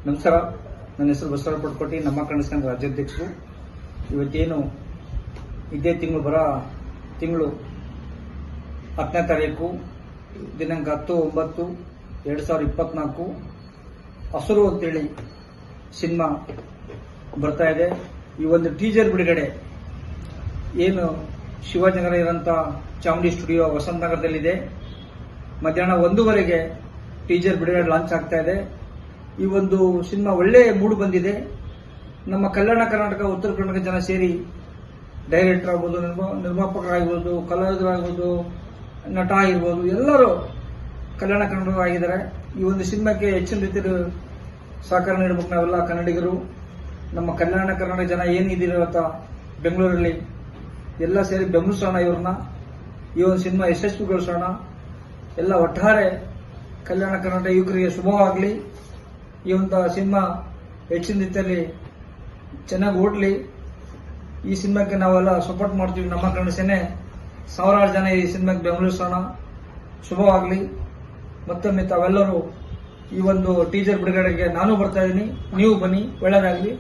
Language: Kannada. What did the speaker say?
ನಮಸ್ಕಾರ, ನನ್ನ ಹೆಸರು ಬಸವರಾಜ ಪಡ್ಕೋಟಿ, ನಮ್ಮ ಕನ್ನಡ ಸಂಘ ರಾಜ್ಯಾಧ್ಯಕ್ಷರು. ಇವತ್ತೇನು ಇದೇ ತಿಂಗಳು 10ನೇ ತಾರೀಕು ದಿನಾಂಕ 10/9/2024 ಹಸುರು ಅಂತೇಳಿ ಸಿನಿಮಾ ಬರ್ತಾ ಇದೆ. ಈ ಒಂದು ಟೀಸರ್ ಬಿಡುಗಡೆ ಏನು ಶಿವಾಜಿನಗರ ಇರೋಂಥ ಚಾಮುಂಡಿ ಸ್ಟುಡಿಯೋ ವಸಂತ ನಗರದಲ್ಲಿದೆ. ಮಧ್ಯಾಹ್ನ 1:00 ಟೀಸರ್ ಬಿಡುಗಡೆ ಲಾಂಚ್ ಆಗ್ತಾ ಇದೆ. ಈ ಒಂದು ಸಿನಿಮಾ ಒಳ್ಳೆ ಮೂಡ್ ಬಂದಿದೆ. ನಮ್ಮ ಕಲ್ಯಾಣ ಕರ್ನಾಟಕ, ಉತ್ತರ ಕರ್ನಾಟಕ ಜನ ಸೇರಿ ಡೈರೆಕ್ಟರ್ ಆಗ್ಬೋದು, ನಿರ್ಮಾಪಕರಾಗಿರ್ಬೋದು, ಕಲಾವಿದರಾಗ್ಬೋದು, ನಟ ಆಗಿರ್ಬೋದು, ಎಲ್ಲರೂ ಕಲ್ಯಾಣ ಕರ್ನಾಟಕ ಆಗಿದ್ದಾರೆ. ಈ ಒಂದು ಸಿನಿಮಾಕ್ಕೆ ಹೆಚ್ಚಿನ ರೀತಿಯಲ್ಲಿ ಸಹಕಾರ ನೀಡಬೇಕು ನಾವೆಲ್ಲ ಕನ್ನಡಿಗರು. ನಮ್ಮ ಕಲ್ಯಾಣ ಕರ್ನಾಟಕ ಜನ ಏನಿದಿರಂತ ಬೆಂಗಳೂರಲ್ಲಿ ಎಲ್ಲ ಸೇರಿ ಬೆಂಬಲಿಸೋಣ ಇವ್ರನ್ನ. ಈ ಒಂದು ಸಿನಿಮಾ ಯಶಸ್ವಿಗೊಳಿಸೋಣ. ಎಲ್ಲ ಒಟ್ಟಾರೆ ಕಲ್ಯಾಣ ಕರ್ನಾಟಕ ಯುವಕರಿಗೆ ಶುಭವಾಗಲಿ. ಈ ಒಂದು ಸಿನಿಮಾ ಹೆಚ್ಚಿನ ರೀತಿಯಲ್ಲಿ ಚೆನ್ನಾಗಿ ಓಡಲಿ. ಈ ಸಿನಿಮಾಕ್ಕೆ ನಾವೆಲ್ಲ ಸಪೋರ್ಟ್ ಮಾಡ್ತೀವಿ. ನಮ್ಮ ಕನ್ನಡ ಸೇನೆ ಸಾವಿರಾರು ಜನ ಈ ಸಿನಿಮಾಕ್ಕೆ ಬೆಂಬಲಿಸೋಣ. ಶುಭವಾಗಲಿ. ಮತ್ತೊಮ್ಮೆ ತಾವೆಲ್ಲರೂ ಈ ಒಂದು ಟೀಸರ್ ಬಿಡುಗಡೆಗೆ ನಾನು ಬರ್ತಾ ಇದ್ದೀನಿ, ನೀವು ಬನ್ನಿ, ಒಳ್ಳೆಯದಾಗಲಿ.